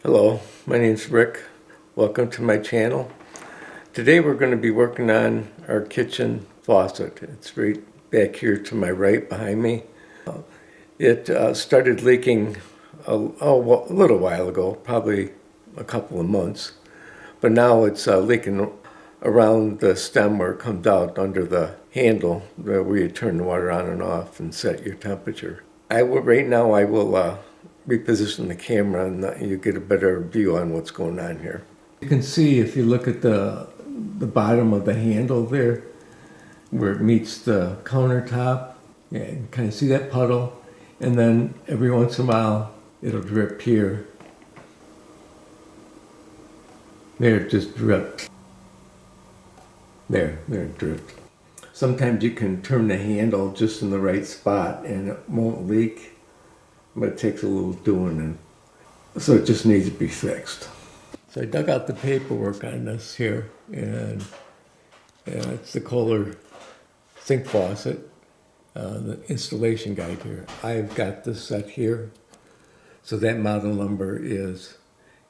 Hello, my name's Rick. Welcome to my channel. Today we're going to be working on our kitchen faucet. It's right back here to my right behind me. It started leaking a little while ago, probably a couple of months, but now it's leaking around the stem where it comes out under the handle where you turn the water on and off and set your temperature. Right now I will reposition the camera and you get a better view on what's going on here. You can see if you look at the bottom of the handle there where it meets the countertop. Yeah, you can kind of see that puddle, and then every once in a while it'll drip here. There, it just dripped. There it dripped. Sometimes you can turn the handle just in the right spot and it won't leak, but it takes a little doing, and so it just needs to be fixed. So I dug out the paperwork on this here, and it's the Kohler sink faucet, the installation guide here. I've got this set here, so that model number is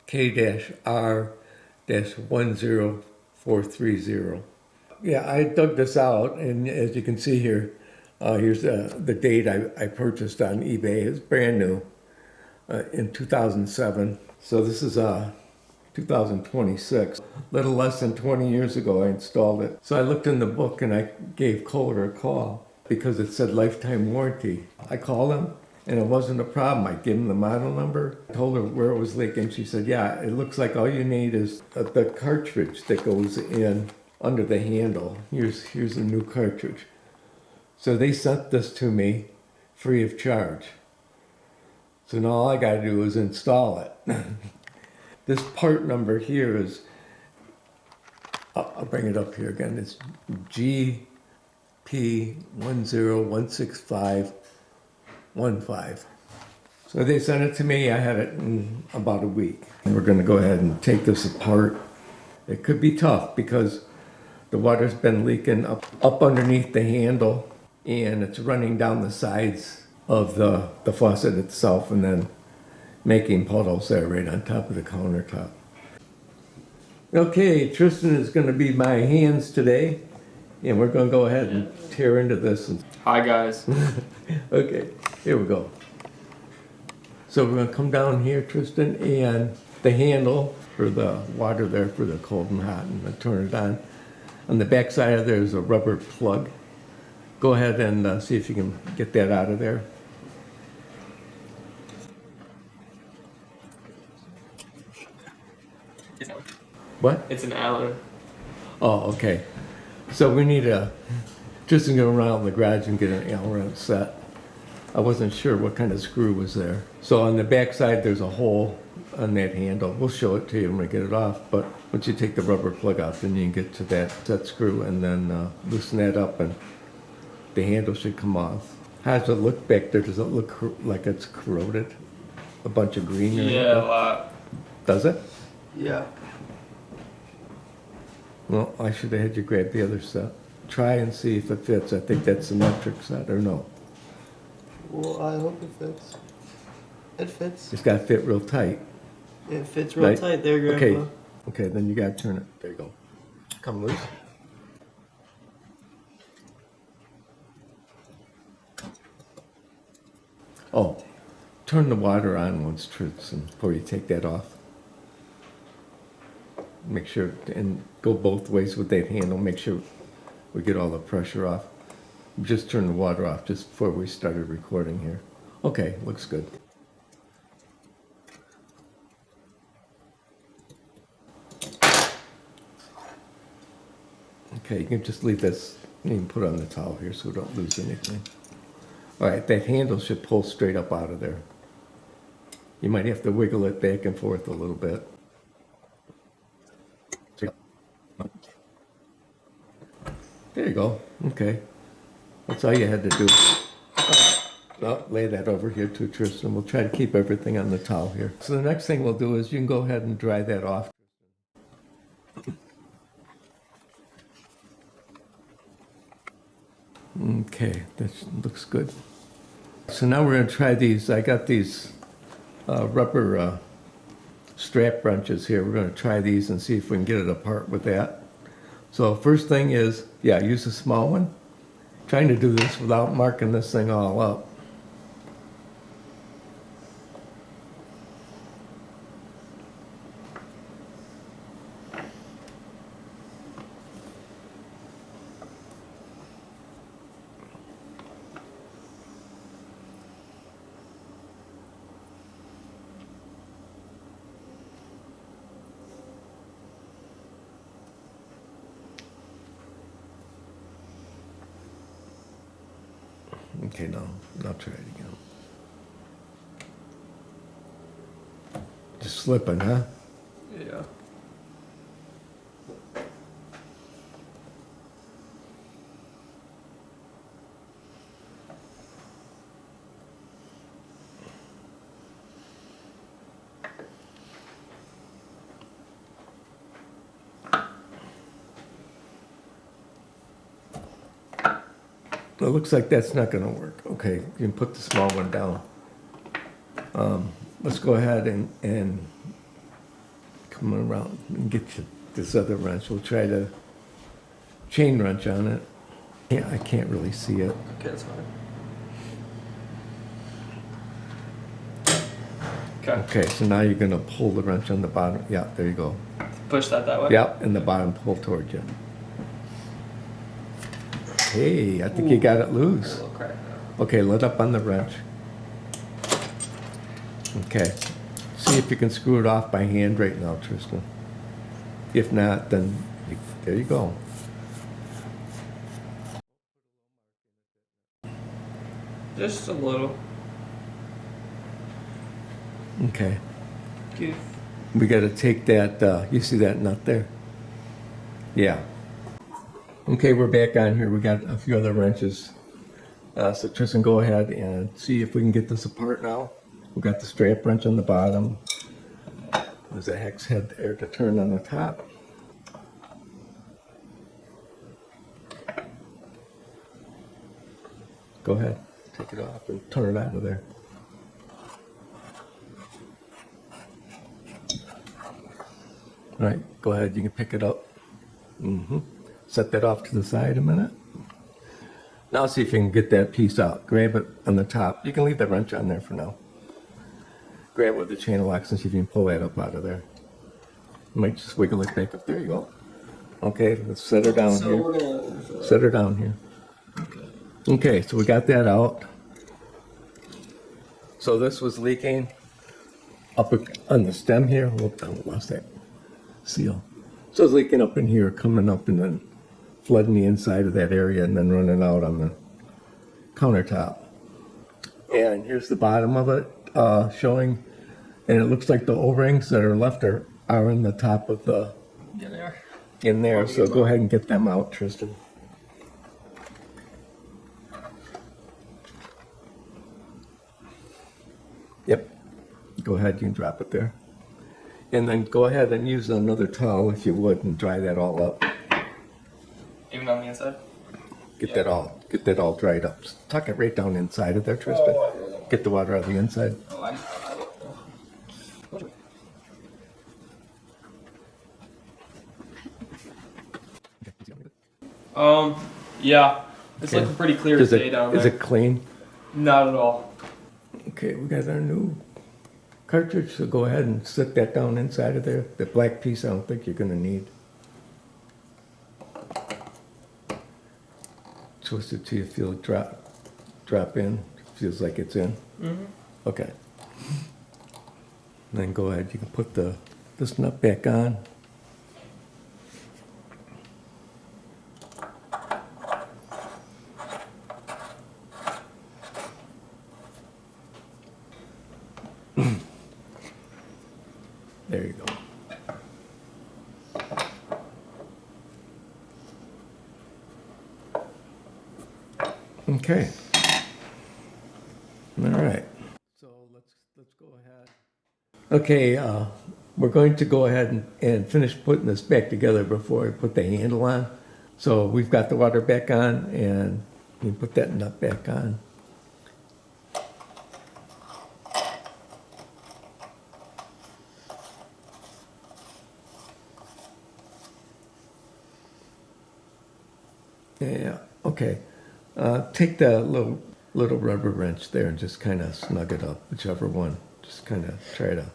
K-R-10430. Yeah, I dug this out, and as you can see here, here's the date I purchased on eBay. It's brand new, in 2007. So this is 2026. A little less than 20 years ago I installed it. So I looked in the book and I gave Kohler a call because it said lifetime warranty. I called them and it wasn't a problem. I gave them the model number, told her where it was leaking. She said, yeah, it looks like all you need is the cartridge that goes in under the handle. Here's a new cartridge. So they sent this to me free of charge. So now all I gotta do is install it. This part number here is, I'll bring it up here again, it's GP1016515. So they sent it to me, I had it in about a week. And we're gonna go ahead and take this apart. It could be tough because the water's been leaking up underneath the handle, and it's running down the sides of the faucet itself and then making puddles there right on top of the countertop. Okay, Tristan is going to be my hands today, and we're going to go ahead and tear into this. Hi guys. Okay, here we go. So we're going to come down here, Tristan, and the handle for the water there for the cold and hot, and turn it on. On the back side of there is a rubber plug. Go ahead and see if you can get that out of there. What? It's an Allen. Oh, okay. So we need just to go around the garage and get an Allen set. I wasn't sure what kind of screw was there. So on the back side, there's a hole on that handle. We'll show it to you when we get it off. But once you take the rubber plug out, then you can get to that screw and then loosen that up, and the handle should come off. How does it look back there? Does it look like it's corroded? A bunch of green? Yeah, a lot. Does it? Yeah. Well, I should have had you grab the other set. Try and see if it fits. I think that's the metric set, or no? Well, I hope it fits. It fits. It's got to fit real tight. It fits real Right. tight there, Grandpa. Okay, then you got to turn it. There you go. Come loose. Oh, turn the water on once, Tristan, before you take that off. Make sure, and go both ways with that handle. Make sure we get all the pressure off. Just turn the water off just before we started recording here. Okay, looks good. Okay, you can just leave this, you can put it on the towel here so we don't lose anything. All right, that handle should pull straight up out of there. You might have to wiggle it back and forth a little bit. There you go. Okay. That's all you had to do. Well, lay that over here too, Tristan. We'll try to keep everything on the towel here. So the next thing we'll do is you can go ahead and dry that off. Okay, that looks good. So now we're going to try these. I got these rubber strap wrenches here. We're going to try these and see if we can get it apart with that. So first thing is, yeah, use a small one. Trying to do this without marking this thing all up. Okay, now try it again. Just slipping, huh? Yeah. It looks like that's not going to work. Okay, you can put the small one down. Let's go ahead and come around and get you this other wrench. We'll try to chain wrench on it. Yeah, I can't really see it. Okay, that's fine. Okay. Okay, so now you're going to pull the wrench on the bottom. Yeah, there you go. Push that way? Yep, and the bottom pull towards you. Hey, I think you got it A loose. little crack now. Okay, let up on the wrench. Okay. See if you can screw it off by hand right now, Tristan. If not, then there you go. Just a little. Okay. Cute. We got to take that, you see that nut there? Yeah. Okay, we're back on here. We got a few other wrenches. So Tristan, go ahead and see if we can get this apart now. We've got the strap wrench on the bottom. There's a hex head there to turn on the top. Go ahead, take it off and turn it out of there. All right, go ahead, you can pick it up. Set that off to the side a minute. Now see if you can get that piece out. Grab it on the top. You can leave the wrench on there for now. Grab it with the chain locks and see if you can pull that up out of there. You might just wiggle it back up. There you go. Okay, let's set her down here. we're gonna Set her down here. Okay, so we got that out. So this was leaking up on the stem here. Whoop, I lost that seal. So it's leaking up in here, coming up and then flooding the inside of that area and then running out on the countertop. And here's the bottom of it showing. And it looks like the O-rings that are left are in the top of the, get there. in there. So go ahead and get them out, Tristan. Yep. Go ahead, you can drop it there. And then go ahead and use another towel if you would and dry that all up. Even on the inside? Get that all dried up. Just tuck it right down inside of there, Tristan. Get the water out of the inside. Oh, I yeah. It's Okay. looking pretty clear Is as day down is there. it clean? Not at all. Okay, we got our new cartridge, so go ahead and set that down inside of there. The black piece I don't think you're gonna need. Twist it till you feel it drop in. Feels like it's in. Okay. Then go ahead, you can put this nut back on. There you go. Okay. All right. So let's go ahead. Okay, we're going to go ahead and finish putting this back together before I put the handle on. So we've got the water back on, and you put that nut back on. Yeah, okay. Take the little rubber wrench there and just kind of snug it up, whichever one. Just kind of try to.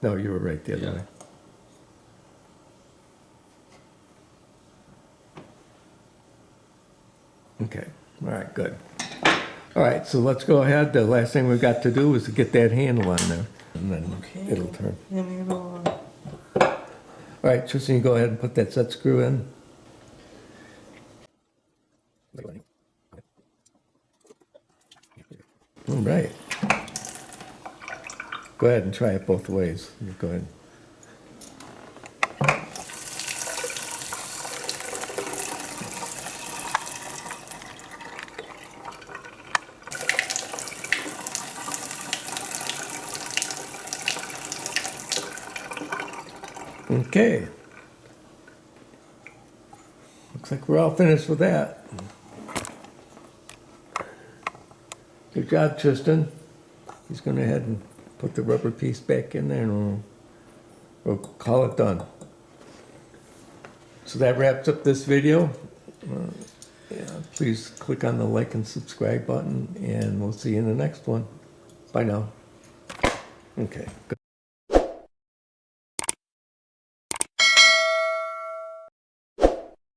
No, you were right the other Yeah. way. Okay, all right, good. All right, so let's go ahead. The last thing we've got to do is to get that handle on there, and then it'll turn. All right, Tristan, you go ahead and put that set screw in. All right. Go ahead and try it both ways. You go ahead. Okay. Looks like we're all finished with that. Good job, Tristan. He's going to head and put the rubber piece back in there and we'll call it done. So that wraps up this video. Yeah, please click on the like and subscribe button and we'll see you in the next one. Bye now. Okay. Good.